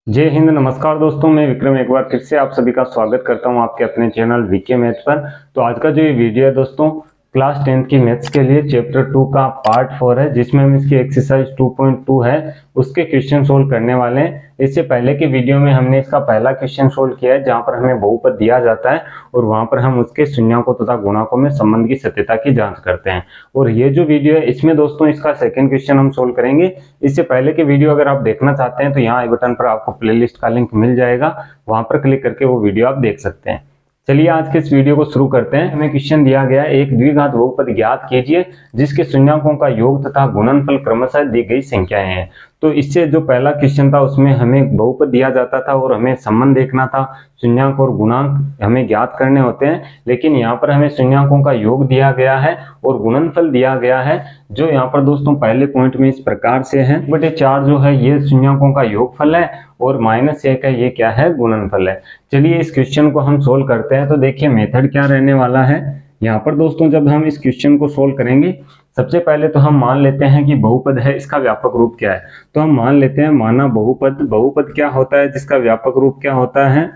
जय हिंद। नमस्कार दोस्तों, मैं विक्रम एक बार फिर से आप सभी का स्वागत करता हूं आपके अपने चैनल वीके मैथ्स पर। तो आज का जो ये वीडियो है दोस्तों, क्लास 10th की मैथ्स के लिए चैप्टर 2 का पार्ट 4 है, जिसमें हम इसकी एक्सरसाइज 2.2 है उसके क्वेश्चन सोल्व करने वाले हैं। इससे पहले के वीडियो में हमने इसका पहला क्वेश्चन सोल्व किया है, जहां पर हमें बहुपद दिया जाता है और वहां पर हम उसके शून्यकों तथा गुणकों में संबंध की सत्यता की जांच करते हैं। और ये जो वीडियो है इसमें दोस्तों इसका सेकंड क्वेश्चन हम सोल्व करेंगे। इससे पहले के वीडियो अगर आप देखना चाहते हैं तो यहाँ आई बटन पर आपको प्लेलिस्ट का लिंक मिल जाएगा, वहां पर क्लिक करके वो वीडियो आप देख सकते हैं। चलिए आज के इस वीडियो को शुरू करते हैं। हमें क्वेश्चन दिया गया है, एक द्विघात बहुपद ज्ञात कीजिए जिसके शून्यकों का योग तथा गुणनफल क्रमशः दी गई संख्याएं हैं। तो इससे जो पहला क्वेश्चन था उसमें हमें बहुपद दिया जाता था और हमें संबंध देखना था, शून्यक और गुणांक हमें ज्ञात करने होते हैं। लेकिन यहाँ पर हमें शून्यकों का योग दिया गया है और गुणनफल दिया गया है, जो यहाँ पर दोस्तों पहले पॉइंट में इस प्रकार से है, 1/4 जो है ये शून्यकों का योगफल है और -1 है ये क्या है, गुणनफल है। चलिए इस क्वेश्चन को हम सोल्व करते हैं। तो देखिए मेथड क्या रहने वाला है यहाँ पर दोस्तों। जब हम इस क्वेश्चन को सोल्व करेंगे, सबसे पहले तो हम मान लेते हैं कि बहुपद है, इसका व्यापक रूप क्या है। तो हम मान लेते हैं माना बहुपद। बहुपद क्या होता है जिसका व्यापक रूप क्या होता है?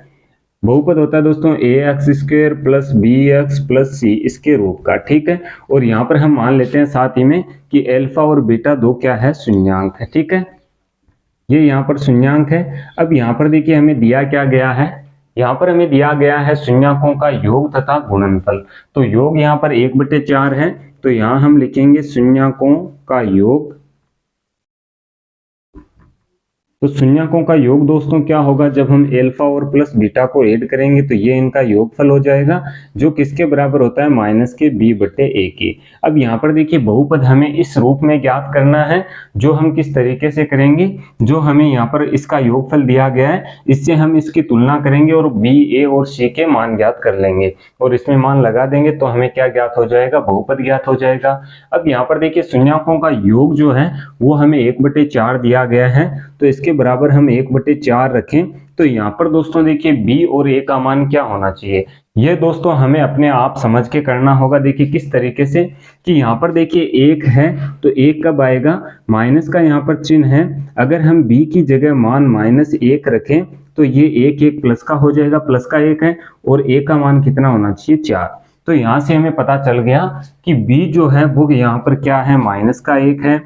बहुपद होता है दोस्तों ax² plus bx plus c इसके रूप का, ठीक है। और यहाँ पर हम मान लेते हैं साथ ही में कि अल्फा और बीटा दो क्या है, शून्यांक है, ठीक है। ये यहाँ पर शून्यांक है। अब यहाँ पर देखिए हमें दिया क्या गया है, यहाँ पर हमें दिया गया है शून्यकों का योग तथा गुणनफल। तो योग यहाँ पर 1/4 है, तो यहाँ हम लिखेंगे शून्यकों का योग। तो शून्यकों का योग दोस्तों क्या होगा, जब हम अल्फा और प्लस बीटा को ऐड करेंगे तो ये इनका योगफल हो जाएगा, जो किसके बराबर होता है, -b/a के। अब यहाँ पर देखिए बहुपद हमें इस रूप में ज्ञात करना है, जो हम किस तरीके से करेंगे, जो हमें यहाँ पर इसका योगफल दिया गया है इससे हम इसकी तुलना करेंगे और b, a और c के मान ज्ञात कर लेंगे और इसमें मान लगा देंगे तो हमें क्या ज्ञात हो जाएगा, बहुपद ज्ञात हो जाएगा। अब यहाँ पर देखिए शून्यकों का योग जो है वो हमें 1/4 दिया गया है, तो इसके बराबर हम 1/4 रखें। तो यहाँ पर दोस्तों देखिए b और a का मान क्या होना चाहिए, ये दोस्तों हमें अपने आप समझ के करना होगा। देखिए किस तरीके से कि यहाँ पर देखिए 1 है तो 1 कब आएगा, माइनस का यहाँ पर चिन्ह है। अगर हम b की जगह मान -1 रखें तो ये 1 प्लस का हो जाएगा, प्लस का 1 है और a का मान कितना होना चाहिए, 4। तो यहाँ से हमें पता चल गया कि b जो है वो यहाँ पर क्या है, -1 है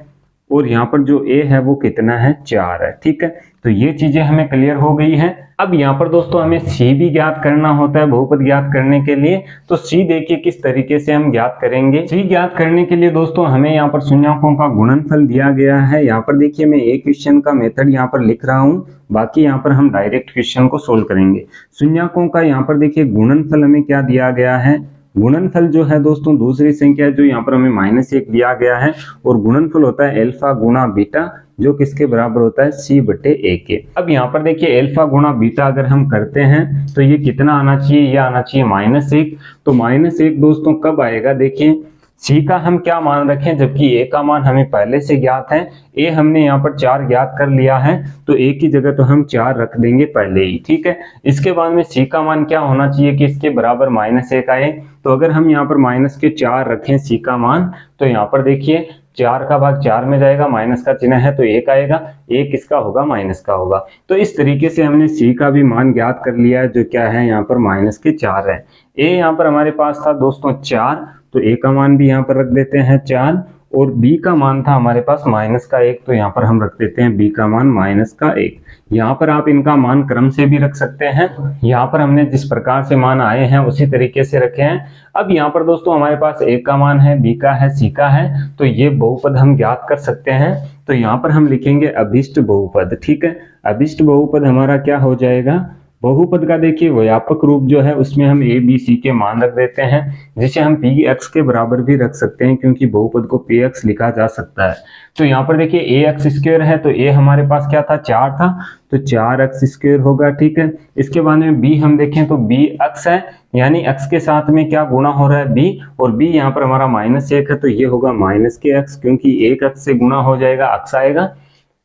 और यहाँ पर जो a है वो कितना है, 4 है, ठीक है। तो ये चीजें हमें क्लियर हो गई हैं। अब यहाँ पर दोस्तों हमें c भी ज्ञात करना होता है बहुपद ज्ञात करने के लिए। तो c देखिए किस तरीके से हम ज्ञात करेंगे। c ज्ञात करने के लिए दोस्तों हमें यहाँ पर शून्यकों का गुणनफल दिया गया है। यहाँ पर देखिए मैं एक क्वेश्चन का मेथड यहाँ पर लिख रहा हूँ, बाकी यहाँ पर हम डायरेक्ट क्वेश्चन को सोल्व करेंगे। शून्यकों का यहाँ पर देखिए गुणनफल हमें क्या दिया गया है, गुणनफल जो है दोस्तों दूसरी संख्या जो यहाँ पर हमें -1 दिया गया है और गुणनफल होता है अल्फा गुणा बीटा, जो किसके बराबर होता है, c/a के। अब यहाँ पर देखिए अल्फा गुणा बीटा अगर हम करते हैं तो ये कितना आना चाहिए, ये आना चाहिए -1। तो -1 दोस्तों कब आएगा, देखिए c का हम क्या मान रखें, जबकि a का मान हमें पहले से ज्ञात है। a हमने यहाँ पर 4 ज्ञात कर लिया है, तो a की जगह तो हम 4 रख देंगे पहले ही, ठीक है। इसके बाद में c का मान क्या होना चाहिए कि इसके बराबर -1 आए। तो अगर हम यहाँ पर -4 रखें c का मान, तो यहाँ पर देखिए 4 का भाग 4 में जाएगा, माइनस का चिन्ह है तो 1 आएगा, 1 किसका होगा, माइनस का होगा। तो इस तरीके से हमने c का भी मान ज्ञात कर लिया है, जो क्या है यहाँ पर -4 है। a यहाँ पर हमारे पास था दोस्तों 4, तो a का मान भी यहाँ पर रख देते हैं 4 और b का मान था हमारे पास -1, तो यहाँ पर हम रख देते हैं b का मान -1। यहाँ पर आप इनका मान क्रम से भी रख सकते हैं, यहाँ पर हमने जिस प्रकार से मान आए हैं उसी तरीके से रखे हैं। अब यहाँ पर दोस्तों हमारे पास a का मान है, b का है, c का है, तो ये बहुपद हम ज्ञात कर सकते हैं। तो यहाँ पर हम लिखेंगे अभिष्ट बहुपद, ठीक है। अभिष्ट बहुपद हमारा क्या हो जाएगा, बहुपद का देखिए व्यापक रूप जो है उसमें हम a, b, c के मान रख देते हैं, जिसे हम px के बराबर भी रख सकते हैं, क्योंकि बहुपद को px लिखा जा सकता है। तो यहाँ पर देखिए ax² है, तो a हमारे पास क्या था, 4 था, तो 4x² होगा, ठीक है। इसके बाद में b हम देखें तो b अक्ष है, यानी x के साथ में क्या गुणा हो रहा है, b, और b यहाँ पर हमारा -1 है, तो ये होगा -x, क्योंकि एक अक्ष से गुणा हो जाएगा, अक्ष आएगा।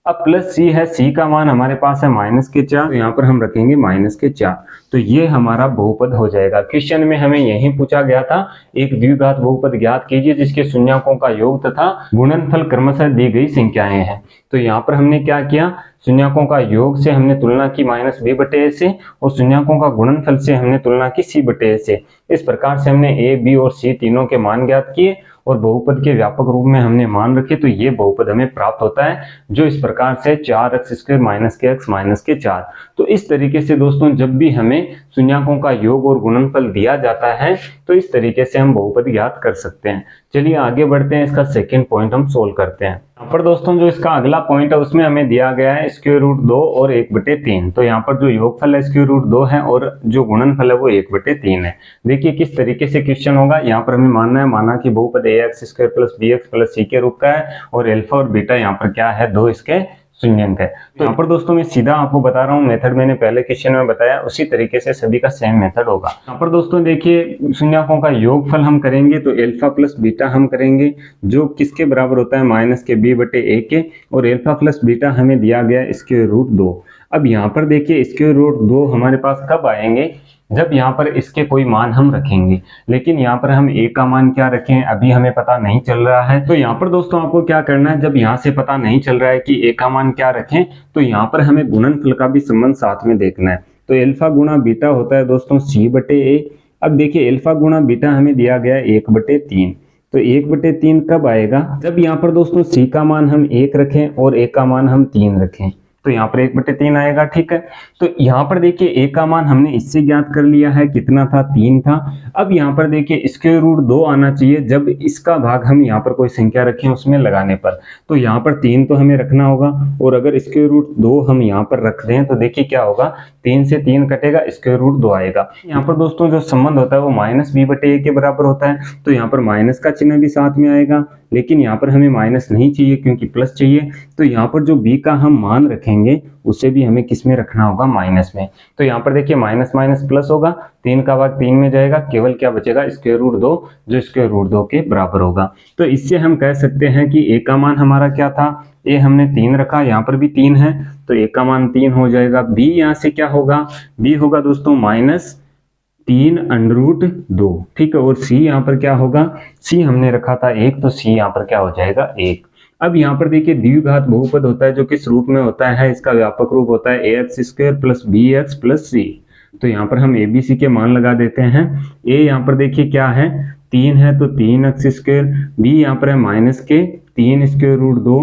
अब प्लस c है, c का मान हमारे पास है -4, तो यहाँ पर हम रखेंगे -4, तो ये हमारा बहुपद हो जाएगा। क्वेश्चन में हमें यही पूछा गया था, एक द्विघात बहुपद ज्ञात कीजिए जिसके शून्यकों का योग तथा गुणनफल क्रमशः दी गई संख्याएं हैं। तो यहाँ पर हमने क्या किया, शून्यकों का योग से हमने तुलना की माइनस बी बटे ए से, और शून्यकों का गुणनफल से हमने तुलना की सी बटे ए से। इस प्रकार से हमने ए, बी और सी तीनों के मान ज्ञात किए और बहुपद के व्यापक रूप में हमने मान रखे, तो ये बहुपद हमें प्राप्त होता है, जो इस प्रकार से 4x² माइनस के x माइनस के 4। तो इस तरीके से दोस्तों जब भी हमें शून्यकों का योग और गुणनफल दिया जाता है तो इस तरीके से हम बहुपद ज्ञात कर सकते हैं। चलिए आगे बढ़ते हैं, इसका सेकेंड पॉइंट हम सोल्व करते हैं। यहाँ पर दोस्तों जो इसका अगला पॉइंट है उसमें हमें दिया गया है स्क्वायर रूट 2 और 1/3। तो यहाँ पर जो योगफल है स्क्वायर रूट 2 है और जो गुणनफल है वो 1/3 है। देखिए किस तरीके से क्वेश्चन होगा। यहाँ पर हमें माना कि बहुपद ax² plus bx plus c के रूप का है और अल्फा और बीटा यहाँ पर क्या है, दो इसके शून्यंक है। तो यहाँ पर दोस्तों मैं सीधा आपको बता रहा हूँ, मेथड मैंने पहले क्वेश्चन में बताया उसी तरीके से सभी का सेम मेथड होगा। यहाँ पर दोस्तों देखिए शून्यकों का योगफल हम करेंगे तो अल्फा प्लस बीटा हम करेंगे, जो किसके बराबर होता है माइनस के b बटे a के, और अल्फा प्लस बीटा हमें दिया गया स्क्वायर रूट 2। अब यहाँ पर देखिए स्क्वायर रूट 2 हमारे पास कब आएंगे, जब यहाँ पर इसके कोई मान हम रखेंगे। लेकिन यहाँ पर हम a का मान क्या रखें अभी हमें पता नहीं चल रहा है। तो यहाँ पर दोस्तों आपको क्या करना है, जब यहाँ से पता नहीं चल रहा है कि a का मान क्या रखें, तो यहाँ पर हमें गुणनफल का भी संबंध साथ में देखना है। तो अल्फा गुणा बीटा होता है दोस्तों c बटे a। अब देखिए अल्फा गुणा बीटा हमें दिया गया 1/3। तो 1/3 कब आएगा, जब यहाँ पर दोस्तों c का मान हम 1 रखें और a का मान हम 3 रखें, तो यहाँ पर 1/3 आएगा। ठीक है, तो यहाँ पर देखिए a का मान हमने इससे ज्ञात कर लिया है, कितना था, 3 था। अब यहाँ पर देखिए स्क्वायर रूट 2 आना चाहिए जब इसका भाग हम यहाँ पर कोई संख्या रखें उसमें लगाने पर। तो यहाँ पर 3 तो हमें रखना होगा, और अगर स्क्वायर रूट 2 हम यहाँ पर रख दें तो देखिए क्या होगा, 3 से 3 कटेगा, स्क्वायर रूट 2 आएगा। यहाँ पर दोस्तों जो संबंध होता है वो माइनस b बटे a के बराबर होता है, तो यहाँ पर माइनस का चिन्ह भी साथ में आएगा। लेकिन यहाँ पर हमें माइनस नहीं चाहिए क्योंकि प्लस चाहिए, तो यहाँ पर जो b का हम मान रखेंगे उसे भी हमें किस में रखना होगा, माइनस में। तो यहाँ पर देखिए माइनस माइनस प्लस होगा, 3 का भाग 3 में जाएगा, केवल क्या बचेगा, स्क्वायर रूट 2, जो स्क्वायर रूट 2 के बराबर होगा। तो इससे हम कह सकते हैं कि a का मान हमारा क्या था, a हमने 3 रखा, यहाँ पर भी 3 है, तो a का मान 3 हो जाएगा। b यहाँ से क्या होगा, b होगा दोस्तों -3√2। ठीक है, और c यहाँ पर क्या होगा, c हमने रखा था 1, तो c यहाँ पर क्या हो जाएगा, 1। अब यहाँ पर देखिए द्विघात बहुपद होता है जो किस रूप में होता है, इसका व्यापक रूप होता है ax² plus bx plus c। तो यहाँ पर हम a b c के मान लगा देते हैं। a यहाँ पर देखिए क्या है, 3 है, तो 3x², b यहाँ पर है माइनस के 3 स्क्वायर रूट 2,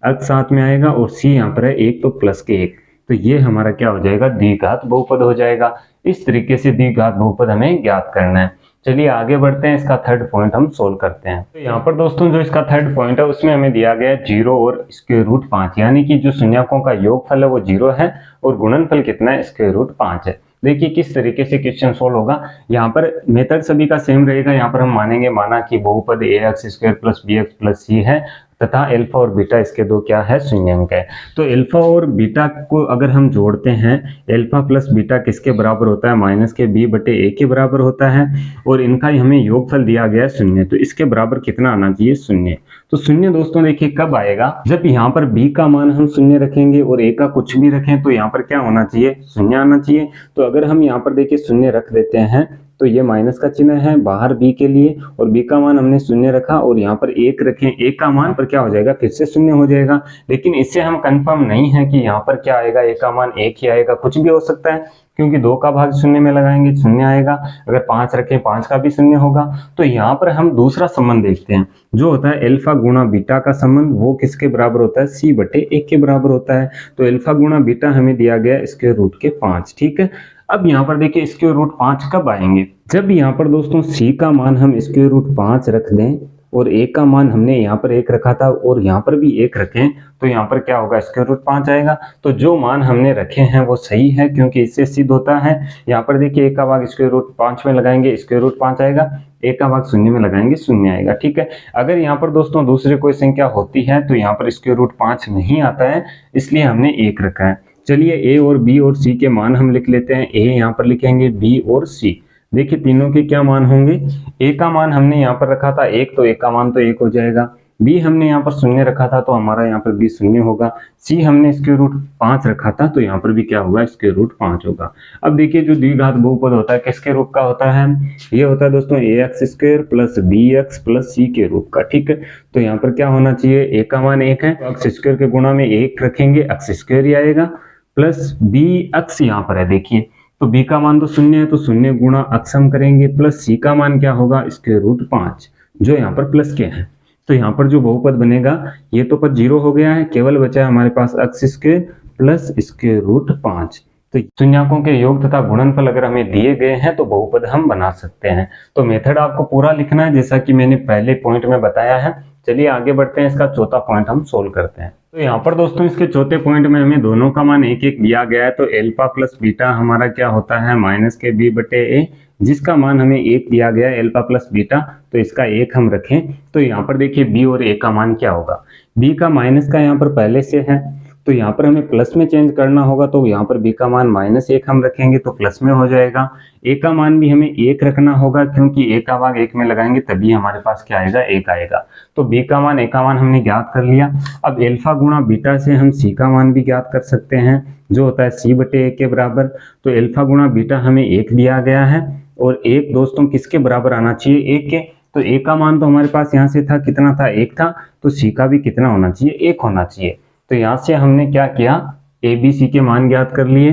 x साथ में आएगा, और c यहाँ पर है 1, तो प्लस के 1। तो ये हमारा क्या हो जाएगा, द्विघात बहुपद हो जाएगा। इस तरीके से द्विघात बहुपद हमें ज्ञात करना है। चलिए आगे बढ़ते हैं, इसका थर्ड पॉइंट हम सोल्व करते हैं। तो यहाँ पर दोस्तों जो इसका थर्ड पॉइंट है उसमें हमें दिया गया है 0 और स्क्वायर रूट 5, यानी कि जो शून्यकों का योगफल है वो 0 है और गुणनफल कितना है, स्क्वायर रूट 5 है। देखिए किस तरीके से क्वेश्चन सोल्व होगा। यहाँ पर मेथड सभी का सेम रहेगा। यहाँ पर हम माना कि बहुपद ax² plus bx plus c है तथा अल्फा और बीटा इसके दो क्या है, शून्यंक है। तो अल्फा और बीटा को अगर हम जोड़ते हैं, अल्फा प्लस बीटा किसके बराबर होता है, माइनस के b बटे a के बराबर होता है, और इनका हमें योगफल दिया गया है 0, तो इसके बराबर कितना आना चाहिए, 0। तो 0 दोस्तों देखिए कब आएगा, जब यहाँ पर b का मान हम 0 रखेंगे और a का कुछ भी रखें तो यहाँ पर क्या होना चाहिए, 0 आना चाहिए। तो अगर हम यहाँ पर देखिए 0 रख देते हैं तो ये माइनस का चिन्ह है बाहर b के लिए, और b का मान हमने 0 रखा और यहाँ पर 1 रखें, a का मान पर क्या हो जाएगा, फिर से 0 हो जाएगा। लेकिन इससे हम कंफर्म नहीं है कि यहाँ पर क्या आएगा, a का मान 1 ही आएगा, कुछ भी हो सकता है, क्योंकि 2 का भाग 0 में लगाएंगे 0 आएगा, अगर 5 रखें 5 का भी 0 होगा। तो यहाँ पर हम दूसरा संबंध देखते हैं जो होता है अल्फा गुणा बीटा का संबंध, वो किसके बराबर होता है, c बटे 1 के बराबर होता है। तो अल्फा गुणा बीटा हमें दिया गया स्क्वायर रूट के 5। ठीक है, अब यहाँ पर देखिए स्क्वायर रूट 5 कब आएंगे, जब यहाँ पर दोस्तों c का मान हम स्क्वायर रूट 5 रख दें और a का मान हमने यहाँ पर 1 रखा था और यहाँ पर भी 1 रखें, तो यहाँ पर क्या होगा, स्क्वायर रूट 5 आएगा। तो जो मान हमने रखे हैं वो सही है, क्योंकि इससे सिद्ध होता है। यहाँ पर देखिए a का भाग स्क्वायर रूट 5 में लगाएंगे, स्क्वायर रूट 5 आएगा, a का भाग 0 में लगाएंगे, 0 आएगा। ठीक है, अगर यहाँ पर दोस्तों दूसरी कोई संख्या होती है तो यहाँ पर स्क्वायर रूट 5 नहीं आता है, इसलिए हमने 1 रखा है। चलिए a और b और c के मान हम लिख लेते हैं। a यहाँ पर लिखेंगे, b और c। देखिए तीनों के क्या मान होंगे, a का मान हमने यहाँ पर रखा था 1, तो a का मान तो 1 हो जाएगा। बी हमने यहाँ पर शून्य रखा था तो हमारा यहाँ पर बी शून्य होगा। सी हमने स्क्वायर रूट 5 रखा था तो यहाँ पर भी क्या होगा, स्क्वायर रूट 5 होगा। अब देखिए जो द्विघात बहुपद होता है किसके रूप का होता है, ये होता है दोस्तों A X square plus B X plus C के रूप का। ठीक है, तो यहाँ पर क्या होना चाहिए, ए का मान 1 है, एक्स स्क्वायर के गुणा में 1 रखेंगे, एक्स स्क्वायर ही आएगा, प्लस बी एक्स यहाँ पर है देखिए, तो b का मान तो शून्य है तो शून्य गुणा अक्स हम करेंगे, प्लस c का मान क्या होगा, स्क्वायर रूट 5, जो यहाँ पर प्लस के है। तो यहाँ पर जो बहुपद बनेगा, ये तो पद 0 हो गया है, केवल बचा है हमारे पास X square plus square root 5। तो शून्याकों के योग तथा गुणनफल अगर हमें दिए गए हैं तो बहुपद हम बना सकते हैं। तो मेथड आपको पूरा लिखना है जैसा कि मैंने पहले पॉइंट में बताया है। चलिए आगे बढ़ते हैं, इसका चौथा पॉइंट हम सोल्व करते हैं। तो यहाँ पर दोस्तों इसके चौथे पॉइंट में हमें दोनों का मान एक एक दिया गया है। तो एल्फा प्लस बीटा हमारा क्या होता है, माइनस के बी बटे ए, जिसका मान हमें 1 दिया गया है, एल्फा प्लस बीटा, तो इसका 1 हम रखें। तो यहाँ पर देखिए बी और ए का मान क्या होगा, बी का माइनस का यहाँ पर पहले से है तो यहाँ पर हमें प्लस में चेंज करना होगा, तो यहाँ पर b का मान -1 हम रखेंगे तो प्लस में हो जाएगा। a का मान भी हमें 1 रखना होगा क्योंकि a का भाग 1 में लगाएंगे तभी हमारे पास क्या आएगा, 1 आएगा। तो b का मान, a का मान हमने ज्ञात कर लिया। अब एल्फा गुणा बीटा से हम c का मान भी ज्ञात कर सकते हैं, जो होता है c बटे a के बराबर। तो एल्फा गुणा बीटा हमें 1 दिया गया है और 1 दोस्तों किसके बराबर आना चाहिए, 1 के। तो a का मान तो हमारे पास यहाँ से था, कितना था, 1 था, तो c का भी कितना होना चाहिए, 1 होना चाहिए। तो यहाँ से हमने क्या किया, ए बी सी के मान ज्ञात कर लिए।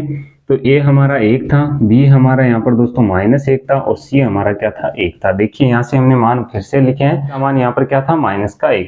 तो ए हमारा 1 था, बी हमारा यहाँ पर दोस्तों -1 था और सी हमारा क्या था, 1 था। देखिए यहाँ से हमने मान फिर से लिखे हैं, मान यहाँ पर क्या था, -1।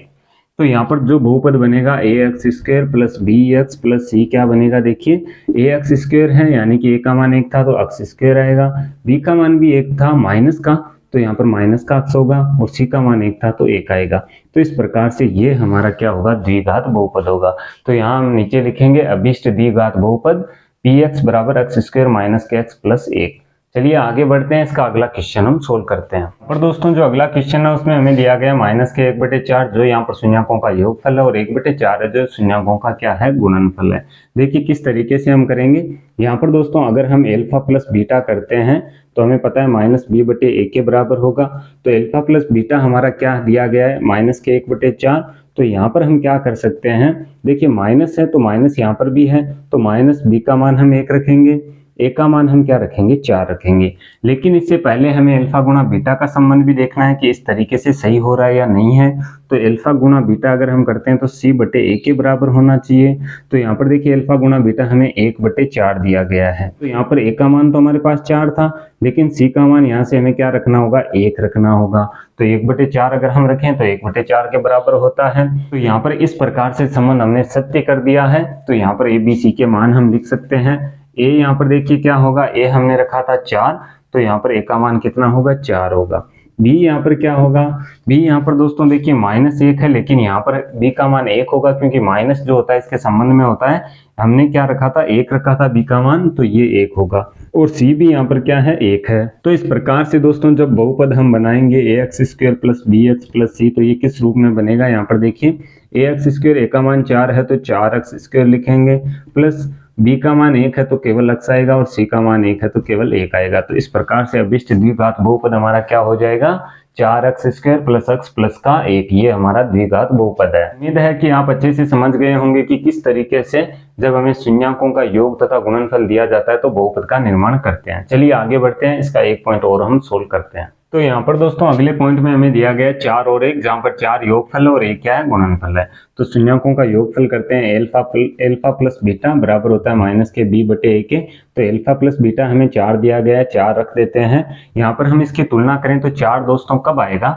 तो यहाँ पर जो बहुपद बनेगा A X square plus B X plus C क्या बनेगा, देखिए ए एक्स स्क्वायर है यानी कि ए का मान 1 था तो एक्स स्क्वायर आएगा, बी का मान भी 1 था माइनस का, तो यहाँ पर माइनस का अक्स होगा और सी का मान 1 था तो 1 आएगा। तो इस प्रकार से ये हमारा क्या होगा, द्विघात बहुपद होगा। तो यहाँ हम नीचे लिखेंगे अभिष्ट द्विघात बहुपद पी एक्स बराबर एक्स स्क्वायर माइनस के एक्स प्लस 1। चलिए आगे बढ़ते हैं, इसका अगला क्वेश्चन हम सोल्व करते हैं। और दोस्तों जो अगला क्वेश्चन है उसमें हमें दिया गया माइनस के 1/4 जो यहाँ पर शून्याकों का योगफल है और 1/4 है जो शून्याकों का क्या है, गुणनफल है। देखिए किस तरीके से हम करेंगे। यहाँ पर दोस्तों अगर हम एल्फा प्लस बीटा करते हैं तो हमें पता है माइनस बी बटे ए के बराबर होगा। तो एल्फा प्लस बीटा हमारा क्या दिया गया है, माइनस के 1/4। तो यहाँ पर हम क्या कर सकते हैं, देखिए माइनस है तो माइनस यहाँ पर भी है, तो माइनस बी का मान हम 1 रखेंगे, ए का मान हम क्या रखेंगे, 4 रखेंगे। लेकिन इससे पहले हमें अल्फा गुणा बीटा का संबंध भी देखना है कि इस तरीके से सही हो रहा है या नहीं है। तो अल्फा गुणा बीटा अगर हम करते हैं तो सी बटे ए के बराबर होना चाहिए। तो यहाँ पर देखिए अल्फा गुणा बीटा हमें 1/4 दिया गया है। तो यहाँ पर ए का मान तो हमारे पास 4 था, लेकिन सी का मान यहाँ से हमें क्या रखना होगा, 1 रखना होगा। तो 1/4 अगर हम रखें तो 1/4 के बराबर होता है। तो यहाँ पर इस प्रकार से संबंध हमने सत्य कर दिया है। तो यहाँ पर ए बी सी के मान हम लिख सकते हैं। ए यहाँ पर देखिए क्या होगा, ए हमने रखा था 4, तो यहाँ पर ए का मान कितना होगा, 4 होगा। बी यहाँ पर क्या होगा, बी यहाँ पर दोस्तों देखिए -1 है, लेकिन यहाँ पर बी का मान 1 होगा क्योंकि माइनस जो होता है इसके संबंध में होता है। हमने क्या रखा था, 1 रखा था बी का मान, तो ये 1 होगा। और सी भी यहाँ पर क्या है, 1 है। तो इस प्रकार से दोस्तों जब बहुपद हम बनाएंगे A X square plus B X plus C, तो ये किस रूप में बनेगा, यहाँ पर देखिए ए एक्स स्क्वायर, ए का मान 4 है तो 4x स्क्वायर लिखेंगे, प्लस बी का मान 1 है तो केवल x आएगा और सी का मान 1 है तो केवल 1 आएगा। तो इस प्रकार से अभिष्ट द्विघात बहुपद हमारा क्या हो जाएगा, 4x square plus x plus का 1, ये हमारा द्विघात बहुपद है। उम्मीद है कि आप अच्छे से समझ गए होंगे कि किस तरीके से जब हमें शून्याकों का योग तथा गुणनफल दिया जाता है तो बहुपद का निर्माण करते हैं। चलिए आगे बढ़ते हैं, इसका एक पॉइंट और हम सोल्व करते हैं। तो यहाँ पर दोस्तों अगले पॉइंट में हमें दिया गया 4 और 1, जहाँ पर 4 योगफल है और 1 क्या है, गुणनफल है। तो शून्याकों का योगफल करते हैं, एल्फा प्लस बीटा बराबर होता है माइनस के बी बटे ए के। तो एल्फा प्लस बीटा हमें 4 दिया गया है, 4 रख देते हैं। यहाँ पर हम इसकी तुलना करें तो 4 दोस्तों कब आएगा,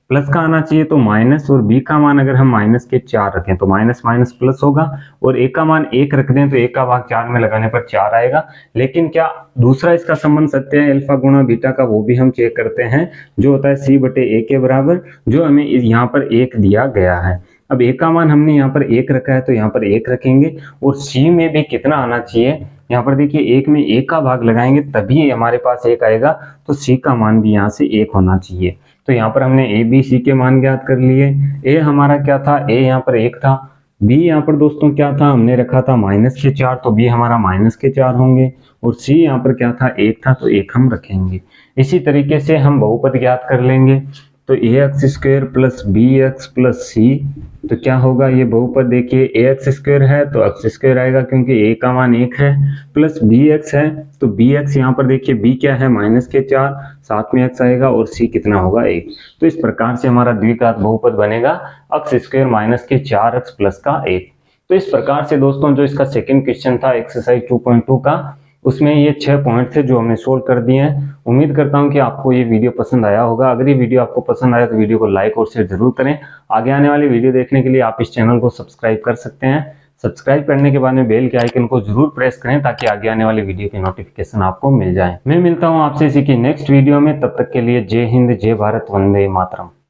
प्लस का आना चाहिए। तो माइनस और बी का मान अगर हम माइनस के 4 रखें तो माइनस माइनस प्लस होगा, और ए का मान 1 रख दें तो 1 का भाग 4 में लगाने पर 4 आएगा। लेकिन क्या दूसरा इसका संबंध सत्य है अल्फा गुणा बीटा का, वो भी हम चेक करते हैं, जो होता है सी बटे ए के बराबर, जो हमें यहाँ पर 1 दिया गया है। अब ए का मान हमने यहाँ पर 1 रखा है तो यहाँ पर 1 रखेंगे, और सी में भी कितना आना चाहिए, यहाँ पर देखिए 1 में 1 का भाग लगाएंगे तभी हमारे पास 1 आएगा, तो सी का मान भी यहाँ से 1 होना चाहिए। तो यहाँ पर हमने ए बी सी के मान ज्ञात कर लिए। ए हमारा क्या था, ए यहाँ पर 1 था, बी यहाँ पर दोस्तों क्या था, हमने रखा था माइनस के 4, तो बी हमारा माइनस के 4 होंगे, और सी यहाँ पर क्या था, 1 था तो 1 हम रखेंगे। इसी तरीके से हम बहुपद ज्ञात कर लेंगे। तो A X square plus B X plus C, तो क्या होगा ये बहुपद देखिए ए एक्स स्क्वायर है तो एक्स स्क्वायर आएगा क्योंकि ए का मान 1 है, प्लस बी एक्स है तो बी एक्स यहाँ पर देखिए बी क्या है -4, साथ में एक्स आएगा और सी कितना होगा 1। तो इस प्रकार से हमारा द्विघात बहुपद बनेगा एक्स स्क्वायर -4 एक्स प्लस का 1। तो इस प्रकार से दोस्तों जो इसका सेकंड क्वेश्चन था एक्सरसाइज 2.2 का, उसमें ये 6 पॉइंट थे जो हमने सोल्व कर दिए हैं। उम्मीद करता हूं कि आपको ये वीडियो पसंद आया होगा। अगर ये वीडियो आपको पसंद आया तो वीडियो को लाइक और शेयर जरूर करें। आगे आने वाली वीडियो देखने के लिए आप इस चैनल को सब्सक्राइब कर सकते हैं। सब्सक्राइब करने के बाद में बेल के आइकन को जरूर प्रेस करें ताकि आगे आने वाली वीडियो की नोटिफिकेशन आपको मिल जाए। मैं मिलता हूं आपसे इसी की नेक्स्ट वीडियो में, तब तक के लिए जय हिंद, जय भारत, वंदे मातरम।